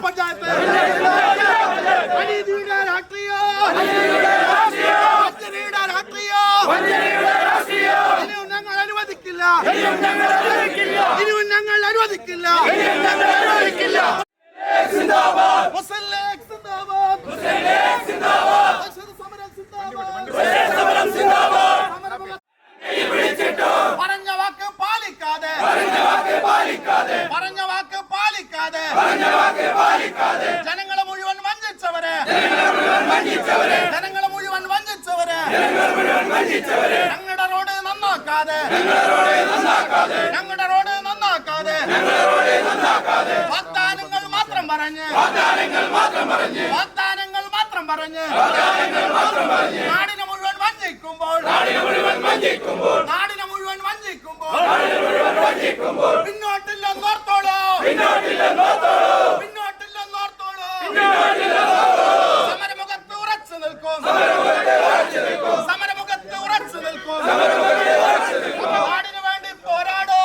പഞ്ചായത്ത് അനീതിയുടെ രാഷ്ട്രീയം ഇനിയും ഞങ്ങൾ അനുവദിക്കില്ല. ഇനിയും ഞങ്ങൾ അനുവദിക്കില്ല. മുസ്ലിം ലീഗ് സിന്ദാബാദ്. സമരം സിന്ദാബാദ്. പറഞ്ഞ വാക്ക് പാലിക്കാതെ ജനങ്ങളെ മുഴുവൻ വഞ്ചിച്ചവരെ ഞങ്ങളുടെ റോഡ് നന്നാക്കാതെ വാഗ്ദാനങ്ങൾ മാത്രം പറഞ്ഞ് നാടിനെ മുഴുവൻ വഞ്ചിക്കുമ്പോൾ പിന്നോട്ടില്ലെന്നോർത്തോളൂ. സമരമുഖത്ത് ഉറച്ചു നിൽക്കും. നാടിനു വേണ്ടി പോരാടോ.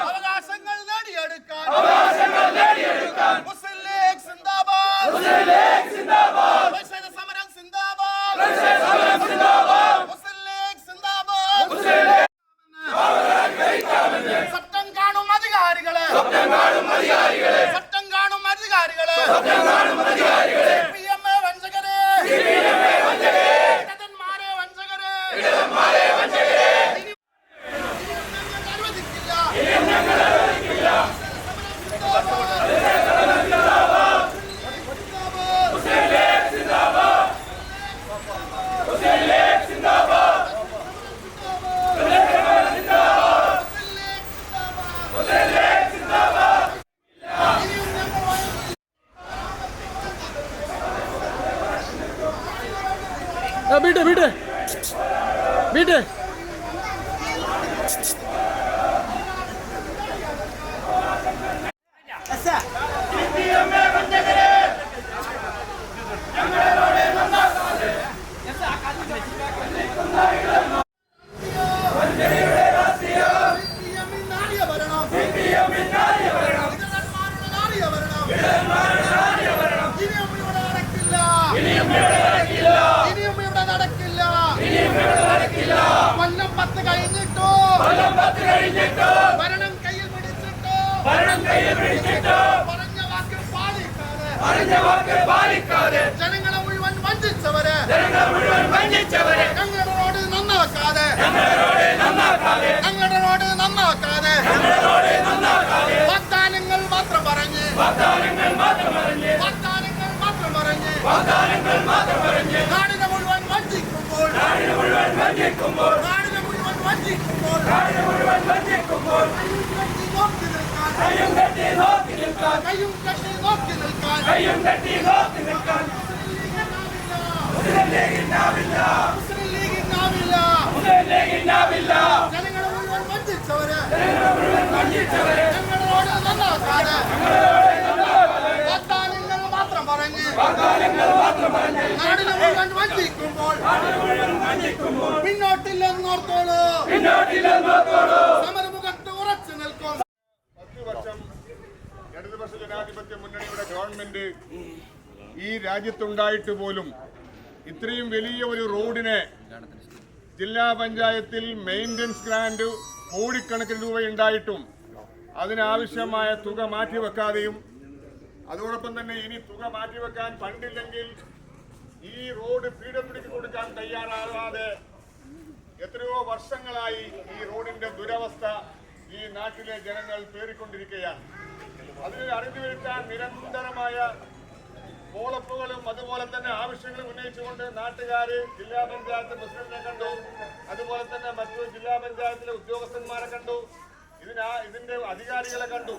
അവകാശങ്ങൾ നേടിയെടുക്കാൻ മുസ്ലിം ലീഗ് സിന്ദാബാദ്. സമരം സിന്ദാബാദ്. മുസ്ലിം ലീഗ് സിന്ദാബാദ്. സത്യം കാണും അധികാരികളെ. CPM വഞ്ചകരെ. ഇടതന്മാരെ വഞ്ചകരെ. വീട്ട് കൊല്ലം 10 കഴിഞ്ഞിട്ടോ ഭരണം കയ്യിൽ പിടിച്ചിട്ടോ പറഞ്ഞ വാക്ക് പാലിക്കാതെ ജനങ്ങളെ മുഴുവൻ വഞ്ചിച്ചവരെ ഞങ്ങളുടെ റോഡ് നന്നാക്കാതെ വാഗ്ദാനങ്ങൾ മാത്രം പറഞ്ഞ് നാടിനെ മുഴുവൻ വഞ്ചിക്കുമ്പോൾ കയ്യും കെട്ടി നോക്കി നിൽക്കാൻ മുസ്ലിം ലീഗിനാവില്ല. ജനങ്ങളെ മുഴുവൻ വഞ്ചിച്ചവരെ ഞങ്ങളുടെ റോഡ് നന്നാക്കാതെ വാഗ്ദാനങ്ങൾ മാത്രം പറഞ്ഞ് നാടിനെ മുഴുവൻ വഞ്ചിക്കുമ്പോൾ പിന്നോട്ടില്ലെന്നോർത്തോളൂ. സമരമുഖത്ത് ഉറച്ചു നിൽക്കും. 10 വർഷം ഇടതുപക്ഷ ജനാധിപത്യ മുന്നണിയുടെ ഗവൺമെന്റ് ഈ രാജ്യത്തുണ്ടായിട്ട് പോലും ഇത്രയും വലിയ ഒരു റോഡിനെ ജില്ലാ പഞ്ചായത്തിൽ മെയിൻ്റനൻസ് ഗ്രാന്റ് കോടിക്കണക്കിന് രൂപയുണ്ടായിട്ടും അതിനാവശ്യമായ തുക മാറ്റിവെക്കാതെയും അതോടൊപ്പം തന്നെ ഇനി തുക മാറ്റിവെക്കാൻ ഫണ്ടില്ലെങ്കിൽ ഈ റോഡ് PWDക്ക് കൊടുക്കാൻ തയ്യാറാകാതെ എത്രയോ വർഷങ്ങളായി ഈ റോഡിന്റെ ദുരവസ്ഥ ഈ നാട്ടിലെ ജനങ്ങൾ പേറിക്കൊണ്ടിരിക്കുകയാണ്. അതിന് അറുതി വരുത്താൻ നിരന്തരമായ ഫോളപ്പുകളും അതുപോലെ തന്നെ ആവശ്യങ്ങളും ഉന്നയിച്ചുകൊണ്ട് നാട്ടുകാര് ജില്ലാ പഞ്ചായത്ത് പ്രസിഡന്റിനെ കണ്ടു, അതുപോലെ തന്നെ മറ്റു ജില്ലാ പഞ്ചായത്തിലെ ഉദ്യോഗസ്ഥന്മാരെ കണ്ടു, ഇതിന്റെ അധികാരികളെ കണ്ടു.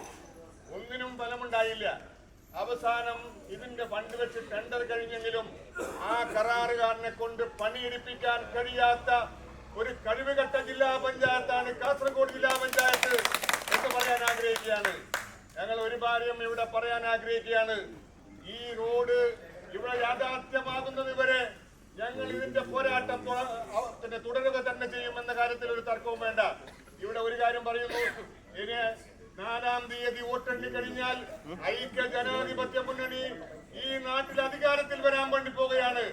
ഒന്നിനും ഫലമുണ്ടായില്ല. അവസാനം ഇതിന്റെ ഫണ്ട് വെച്ച് ടെൻഡർ കഴിഞ്ഞെങ്കിലും ആ കരാറുകാരനെ കൊണ്ട് പണിയെടുപ്പിക്കാൻ കഴിയാത്ത ഒരു കഴിവുകെട്ട ജില്ലാ പഞ്ചായത്താണ് കാസർഗോഡ് ജില്ലാ പഞ്ചായത്ത് എന്ന് പറയാൻ ആഗ്രഹിക്കുകയാണ്. ഞങ്ങൾ ഒരു കാര്യം ഇവിടെ പറയാൻ ആഗ്രഹിക്കുകയാണ്. ഈ റോഡ് ഇവിടെ യാഥാർത്ഥ്യമാകുന്നത് വരെ ഞങ്ങൾ ഇതിന്റെ പോരാട്ടം തുടരുക തന്നെ ചെയ്യുമെന്ന കാര്യത്തിൽ ഒരു തർക്കവും വേണ്ട. ഇവിടെ ഒരു കാര്യം പറയുന്നു, ഇനി 4-ാം തീയതി വോട്ടെണ്ണി കഴിഞ്ഞാൽ ഐക്യ ജനാധിപത്യ മുന്നണി ഈ നാട്ടിൽ അധികാരത്തിൽ വരാൻ വേണ്ടി പോവുകയാണ്.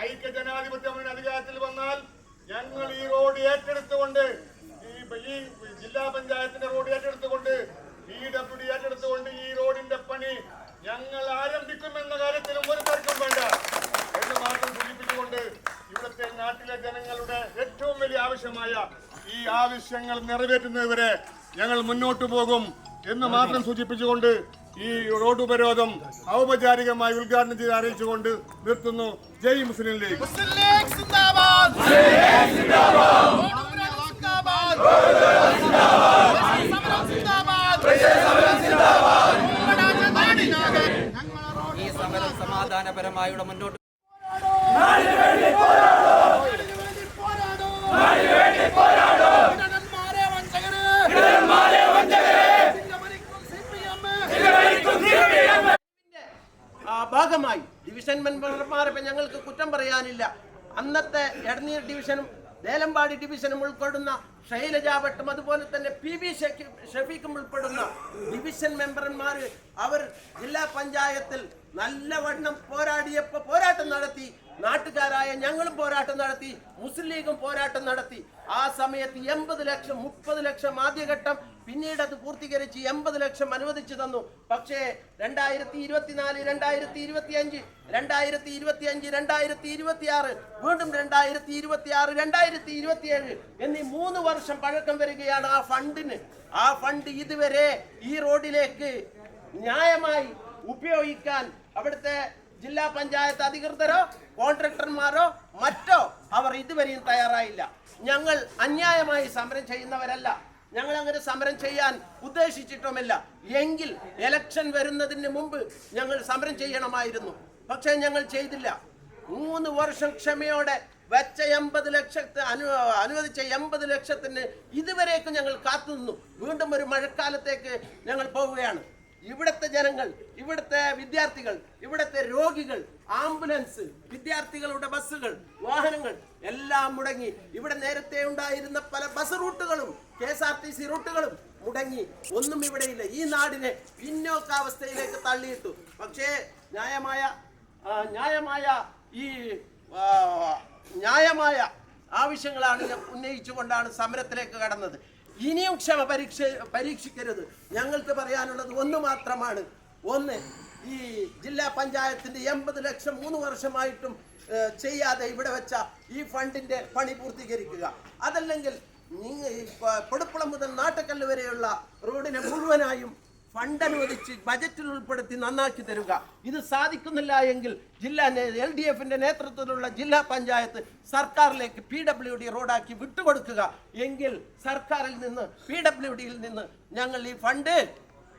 ഐക്യ ജനാധിപത്യ മുന്നണി അധികാരത്തിൽ വന്നാൽ ഞങ്ങൾ ഈ റോഡ് ഏറ്റെടുത്തുകൊണ്ട് ഈ ജില്ലാ പഞ്ചായത്തിന്റെ റോഡ് ഏറ്റെടുത്തുകൊണ്ട് PWD ഏറ്റെടുത്തുകൊണ്ട് ഈ റോഡിന്റെ പണി ഞങ്ങൾ ആരംഭിക്കുമെന്ന കാര്യത്തിലും ഒരു തർക്കം വേണ്ട എന്ന് മാത്രം സൂചിപ്പിച്ചുകൊണ്ട് ഇവിടുത്തെ നാട്ടിലെ ജനങ്ങളുടെ ഏറ്റവും വലിയ ആവശ്യമായ ഈ ആവശ്യങ്ങൾ നിറവേറ്റുന്നതുവരെ ഞങ്ങൾ മുന്നോട്ട് പോകും എന്ന് മാത്രം സൂചിപ്പിച്ചുകൊണ്ട് ഈ റോഡ് ഉപരോധം ഔപചാരികമായി ഉദ്ഘാടനം ചെയ്ത് അറിയിച്ചുകൊണ്ട് നിർത്തുന്നു. ജയ് മുസ്ലിം ലീഗ്. മുസ്ലിം ലീഗ് സിന്ദാബാദ്. ഈ സമരം സമാധാനപരമായുള്ള മുന്നോട്ട് ഭാഗമായി ഡിവിഷൻ മെമ്പർമാരെ ഞങ്ങൾക്ക് കുറ്റം പറയാനില്ല. അന്നത്തെ എടനീർ ഡിവിഷനും ദേലമ്പാടി ഡിവിഷനും ഉൾപ്പെടുന്ന ഷൈലജ ഭട്ടും അതുപോലെ തന്നെ PB ഷഫീഖും ഉൾപ്പെടുന്ന ഡിവിഷൻ മെമ്പർമാർ അവർ ജില്ലാ പഞ്ചായത്തിൽ നല്ലവണ്ണം പോരാട്ടം നടത്തി. നാട്ടുകാരായ ഞങ്ങളും പോരാട്ടം നടത്തി, മുസ്ലിം ലീഗും പോരാട്ടം നടത്തി. ആ സമയത്ത് 80 ലക്ഷം 30 ലക്ഷം ആദ്യഘട്ടം, പിന്നീട് അത് പൂർത്തീകരിച്ച് 80 ലക്ഷം അനുവദിച്ചു തന്നു. പക്ഷേ 2024, 2025, 2025, 2026, വീണ്ടും 2026, 2027 എന്നീ 3 വർഷം പഴക്കം വരികയാണ് ആ ഫണ്ടിന്. ആ ഫണ്ട് ഇതുവരെ ഈ റോഡിലേക്ക് ന്യായമായി ഉപയോഗിക്കാൻ അവിടുത്തെ ജില്ലാ പഞ്ചായത്ത് അധികൃതരോ കോൺട്രാക്ടർമാരോ മറ്റോ അവർ ഇതുവരെയും തയ്യാറായില്ല. ഞങ്ങൾ അന്യായമായി സമരം ചെയ്യുന്നവരല്ല, ഞങ്ങൾ അങ്ങനെ സമരം ചെയ്യാൻ ഉദ്ദേശിച്ചിട്ടുമില്ല. എങ്കിൽ ഇലക്ഷൻ വരുന്നതിന് മുമ്പ് ഞങ്ങൾ സമരം ചെയ്യണമായിരുന്നു. പക്ഷേ ഞങ്ങൾ ചെയ്തില്ല. 3 വർഷം ക്ഷമയോടെ വെച്ച 80 ലക്ഷത്തെ അനുവദിച്ച 80 ലക്ഷത്തിന് ഇതുവരേക്കും ഞങ്ങൾ കാത്തുനിന്നു. വീണ്ടും ഒരു മഴക്കാലത്തേക്ക് ഞങ്ങൾ പോവുകയാണ്. ഇവിടുത്തെ ജനങ്ങൾ, ഇവിടുത്തെ വിദ്യാർത്ഥികൾ, ഇവിടുത്തെ രോഗികൾ, ആംബുലൻസ്, വിദ്യാർത്ഥികളുടെ ബസ്സുകൾ, വാഹനങ്ങൾ എല്ലാം മുടങ്ങി. ഇവിടെ നേരത്തെ ഉണ്ടായിരുന്ന പല ബസ് റൂട്ടുകളും KSRTC റൂട്ടുകളും മുടങ്ങി. ഒന്നും ഇവിടെയില്ല. ഈ നാടിനെ പിന്നോക്കാവസ്ഥയിലേക്ക് തള്ളിയിട്ടു. പക്ഷേ ന്യായമായ ആവശ്യങ്ങളാണ് ഉന്നയിച്ചുകൊണ്ടാണ് സമരത്തിലേക്ക് കടന്നത്. ഇനിയും ക്ഷമ പരീക്ഷിക്കരുത്. ഞങ്ങൾക്ക് പറയാനുള്ളത് ഒന്ന് മാത്രമാണ്. ഒന്ന്, ഈ ജില്ലാ പഞ്ചായത്തിന്റെ 80 ലക്ഷം 3 വർഷമായിട്ടും ചെയ്യാതെ ഇവിടെ വെച്ച ഈ ഫണ്ടിന്റെ പണി പൂർത്തീകരിക്കുക. അതല്ലെങ്കിൽ പൊടുപ്പുളം മുതൽ നാട്ടക്കല്ല് വരെയുള്ള റോഡിനെ മുഴുവനായും ഫണ്ട് അനുവദിച്ച് ബജറ്റിൽ ഉൾപ്പെടുത്തി നന്നാക്കി തരുക. ഇത് സാധിക്കുന്നില്ല എങ്കിൽ LDFന്റെ നേതൃത്വത്തിലുള്ള ജില്ലാ പഞ്ചായത്ത് സർക്കാരിലേക്ക് PWD റോഡാക്കി വിട്ടുകൊടുക്കുക. എങ്കിൽ സർക്കാരിൽ നിന്ന്, PWDയിൽ നിന്ന് ഞങ്ങൾ ഈ ഫണ്ട്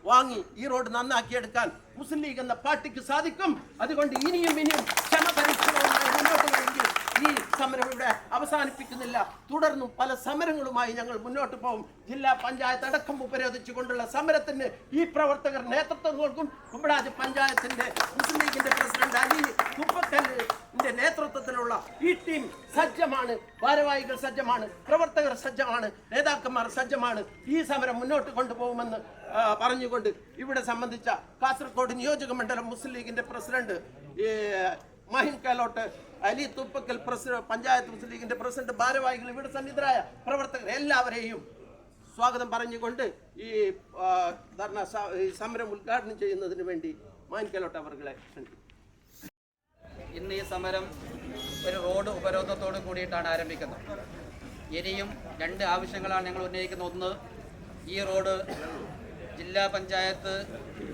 വാങ്ങി ഈ റോഡ് നന്നാക്കിയെടുക്കാൻ മുസ്ലിം ലീഗ് എന്ന പാർട്ടിക്ക് സാധിക്കും. അതുകൊണ്ട് ഇനിയും ക്ഷമ പരീക്ഷണവുമായി മുന്നോട്ട് പോയെങ്കിൽ ഈ സമരം ഇവിടെ അവസാനിപ്പിക്കുന്നില്ല. തുടർന്നും പല സമരങ്ങളുമായി ഞങ്ങൾ മുന്നോട്ട് പോകും. ജില്ലാ പഞ്ചായത്ത് അടക്കം ഉപരോധിച്ചുകൊണ്ടുള്ള സമരത്തിന് ഈ പ്രവർത്തകർ നേതൃത്വം കൊടുക്കും. കുമ്പളാജ് പഞ്ചായത്തിന്റെ മുസ്ലിം ലീഗിന്റെ പ്രസിഡന്റ് അലി തുപ്പക്കല്ലിന്റെ നേതൃത്വത്തിലുള്ള ഈ ടീം സജ്ജമാണ്. ഭാരവാഹികൾ സജ്ജമാണ്, പ്രവർത്തകർ സജ്ജമാണ്, നേതാക്കന്മാർ സജ്ജമാണ്. ഈ സമരം മുന്നോട്ട് കൊണ്ടുപോകുമെന്ന് പറഞ്ഞുകൊണ്ട് ഇവിടെ സംബന്ധിച്ച കാസർഗോഡ് നിയോജക മണ്ഡലം മുസ്ലിം ലീഗിന്റെ പ്രസിഡന്റ് മാഹിൻ കേലോട്ട്, അലി തുപ്പക്കൽ പഞ്ചായത്ത് മുസ്ലിം ലീഗിന്റെ പ്രസിഡന്റ്, ഭാരവാഹികൾ, ഇവിടെ സന്നിധരായ പ്രവർത്തകർ എല്ലാവരെയും സ്വാഗതം പറഞ്ഞുകൊണ്ട് ഈ സമരം ഉദ്ഘാടനം ചെയ്യുന്നതിന് വേണ്ടി മാഹിൻ കേലോട്ട് അവരുടെ ക്ഷണിക്കും. ഇന്ന് ഈ സമരം ഒരു റോഡ് ഉപരോധത്തോട് കൂടിയിട്ടാണ് ആരംഭിക്കുന്നത്. ഇനിയും 2 ആവശ്യങ്ങളാണ് ഞങ്ങൾ ഉന്നയിക്കുന്നത്. ഒന്ന്, ഈ റോഡ് ജില്ലാ പഞ്ചായത്ത്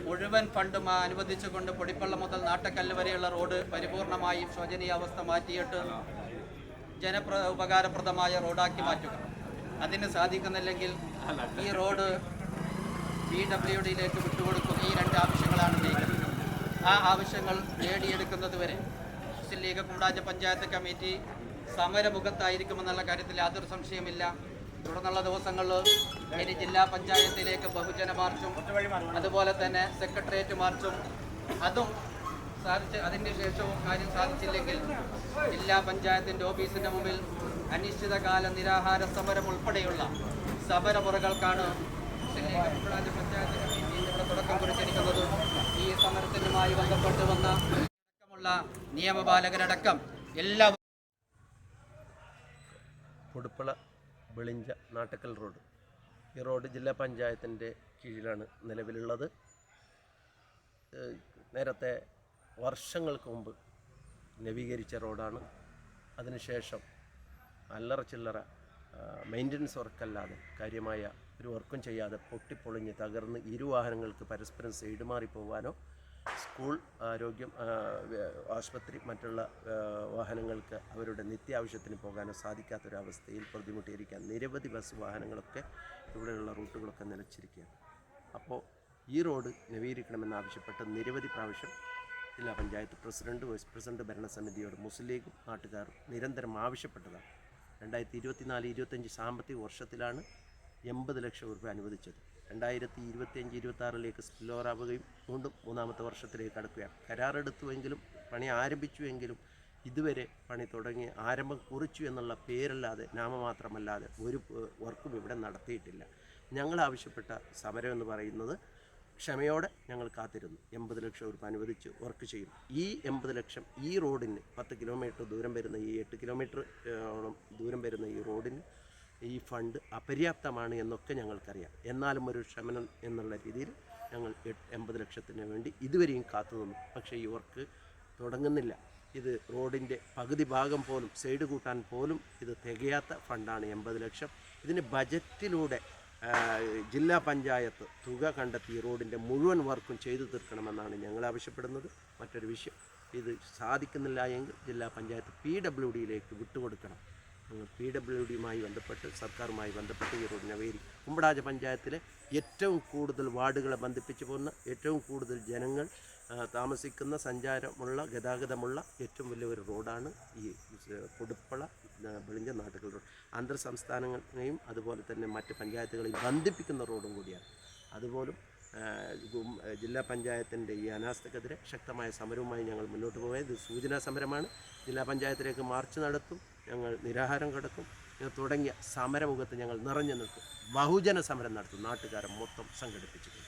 മുഴുവൻ ഫണ്ടും അനുവദിച്ചുകൊണ്ട് പൊടിപ്പള്ളം മുതൽ നാട്ടക്കല്ല് വരെയുള്ള റോഡ് പരിപൂർണമായും ശോചനീയാവസ്ഥ മാറ്റിയിട്ട് ഉപകാരപ്രദമായ റോഡാക്കി മാറ്റുക. അതിന് സാധിക്കുന്നില്ലെങ്കിൽ ഈ റോഡ് PWDയിലേക്ക് വിട്ടുകൊടുക്കും. ഈ 2 ആവശ്യങ്ങളാണ് ഉന്നയിക്കുന്നത്. ആ ആവശ്യങ്ങൾ നേടിയെടുക്കുന്നത് വരെ മുസ്ലിം ലീഗ് കുമ്പളാജ് പഞ്ചായത്ത് കമ്മിറ്റി സമരമുഖത്തായിരിക്കുമെന്നുള്ള കാര്യത്തിൽ യാതൊരു സംശയമില്ല. തുടർന്നുള്ള ദിവസങ്ങളിൽ ഇനി ജില്ലാ പഞ്ചായത്തിലേക്ക് ബഹുജന മാർച്ചും അതുപോലെ തന്നെ സെക്രട്ടേറിയറ്റ് മാർച്ചും അതും അതിൻ്റെ ശേഷവും കാര്യം സാധിച്ചില്ലെങ്കിൽ ജില്ലാ പഞ്ചായത്തിൻ്റെ ഓഫീസിൻ്റെ മുമ്പിൽ അനിശ്ചിതകാല നിരാഹാര സമരം ഉൾപ്പെടെയുള്ള സമരമുറകൾക്കാണ് ലീഗ് കുമ്പളാഞ്ചി പഞ്ചായത്ത് കമ്മിറ്റി ഇവിടെ തുടക്കം കുറിച്ചിരിക്കുന്നതും ഈ സമരത്തിനുമായി ബന്ധപ്പെട്ട് വന്ന അടക്കമുള്ള നിയമപാലകരടക്കം എല്ലാ കൊടുപ്പള വെളിഞ്ച നാട്ടക്കൽ റോഡ്. ഈ റോഡ് ജില്ലാ പഞ്ചായത്തിൻ്റെ കീഴിലാണ് നിലവിലുള്ളത്. നേരത്തെ വർഷങ്ങൾക്ക് മുമ്പ് നവീകരിച്ച റോഡാണ്. അതിനുശേഷം അല്ലറ ചില്ലറ മെയിൻ്റനൻസ് വർക്കല്ലാതെ കാര്യമായ ഒരു വർക്കും ചെയ്യാതെ പൊട്ടിപ്പൊളിഞ്ഞ് തകർന്ന് ഇരുവാഹനങ്ങൾക്ക് പരസ്പരം സൈഡ് മാറി പോകാനോ സ്കൂൾ, ആരോഗ്യം, ആശുപത്രി, മറ്റുള്ള വാഹനങ്ങൾക്ക് അവരുടെ നിത്യാവശ്യത്തിന് പോകാനോ സാധിക്കാത്തൊരവസ്ഥയിൽ പ്രതിമുട്ടിയിരിക്കാൻ നിരവധി ബസ് വാഹനങ്ങളൊക്കെ ഇവിടെയുള്ള റൂട്ടുകളൊക്കെ നിലച്ചിരിക്കുകയാണ്. അപ്പോൾ ഈ റോഡ് നവീകരിക്കണമെന്നാവശ്യപ്പെട്ട് നിരവധി പ്രാവശ്യം ജില്ലാ പഞ്ചായത്ത് പ്രസിഡന്റ്, വൈസ് പ്രസിഡന്റ്, ഭരണസമിതിയോട് മുസ്ലിം ലീഗും നാട്ടുകാരും നിരന്തരം ആവശ്യപ്പെട്ടതാണ്. 2024-25 സാമ്പത്തിക വർഷത്തിലാണ് 80 ലക്ഷം രൂപ അനുവദിച്ചത്. 2025-26 സ്പില്ലോവറാവുകയും വീണ്ടും മൂന്നാമത്തെ വർഷത്തിലേക്ക് കടക്കുകയാണ്. കരാറെടുത്തുവെങ്കിലും പണി ആരംഭിച്ചുവെങ്കിലും ഇതുവരെ പണി തുടങ്ങി ആരംഭം കുറിച്ചു എന്നുള്ള പേരല്ലാതെ നാമമാത്രമല്ലാതെ ഒരു വർക്കും ഇവിടെ നടത്തിയിട്ടില്ല. ഞങ്ങൾ ആവശ്യപ്പെട്ട സമരം എന്ന് പറയുന്നത് ക്ഷമയോടെ ഞങ്ങൾ കാത്തിരുന്നു. 80 ലക്ഷം രൂപ അനുവദിച്ച് വർക്ക് ചെയ്യും. ഈ 80 ലക്ഷം ഈ റോഡിന് 10 കിലോമീറ്റർ ദൂരം വരുന്ന ഈ 8 കിലോമീറ്റർ ദൂരം വരുന്ന ഈ റോഡിന് ഈ ഫണ്ട് അപര്യാപ്തമാണ് എന്നൊക്കെ ഞങ്ങൾക്കറിയാം. എന്നാലും ഒരു ക്ഷമനം എന്നുള്ള രീതിയിൽ ഞങ്ങൾ 80 ലക്ഷത്തിന് വേണ്ടി ഇതുവരെയും കാത്തു നിന്നു. പക്ഷേ ഈ വർക്ക് തുടങ്ങുന്നില്ല. ഇത് റോഡിൻ്റെ പകുതി ഭാഗം പോലും സൈഡ് കൂട്ടാൻ പോലും ഇത് തികയാത്ത ഫണ്ടാണ് 80 ലക്ഷം. ഇതിന് ബജറ്റിലൂടെ ജില്ലാ പഞ്ചായത്ത് തുക കണ്ടെത്തി റോഡിൻ്റെ മുഴുവൻ വർക്കും ചെയ്തു തീർക്കണമെന്നാണ് ഞങ്ങൾ ആവശ്യപ്പെടുന്നത്. മറ്റൊരു വിഷയം, ഇത് സാധിക്കുന്നില്ല എങ്കിൽ ജില്ലാ പഞ്ചായത്ത് PWDയിലേക്ക് വിട്ടുകൊടുക്കണം. PWDയുമായി ബന്ധപ്പെട്ട്, സർക്കാരുമായി ബന്ധപ്പെട്ട് ഈ റോഡ് നവീകരിക്കും. കുമ്പളാഞ്ചി പഞ്ചായത്തിലെ ഏറ്റവും കൂടുതൽ വാർഡുകളെ ബന്ധിപ്പിച്ച് പോകുന്ന, ഏറ്റവും കൂടുതൽ ജനങ്ങൾ താമസിക്കുന്ന, സഞ്ചാരമുള്ള, ഗതാഗതമുള്ള ഏറ്റവും വലിയ ഒരു റോഡാണ് ഈ കൊടുപ്പള വെളിഞ്ച നാട്ടക്കൽ റോഡ്. അന്തർ സംസ്ഥാനങ്ങളെയും അതുപോലെ തന്നെ മറ്റ് പഞ്ചായത്തുകളെയും ബന്ധിപ്പിക്കുന്ന റോഡും കൂടിയാണ്. അതുപോലും ജില്ലാ പഞ്ചായത്തിൻ്റെ ഈ അനാസ്ഥക്കെതിരെ ശക്തമായ സമരവുമായി ഞങ്ങൾ മുന്നോട്ട് പോയത്. ഇത് സൂചനാ സമരമാണ്. ജില്ലാ പഞ്ചായത്തിലേക്ക് മാർച്ച് നടത്തും, ഞങ്ങൾ നിരാഹാരം കിടക്കും, തുടങ്ങിയ സമരമുഖത്ത് ഞങ്ങൾ നിറഞ്ഞു നിൽക്കും. ബഹുജന സമരം നടത്തും. നാട്ടുകാരെ മൊത്തം സംഘടിപ്പിച്ചിട്ടുണ്ട്.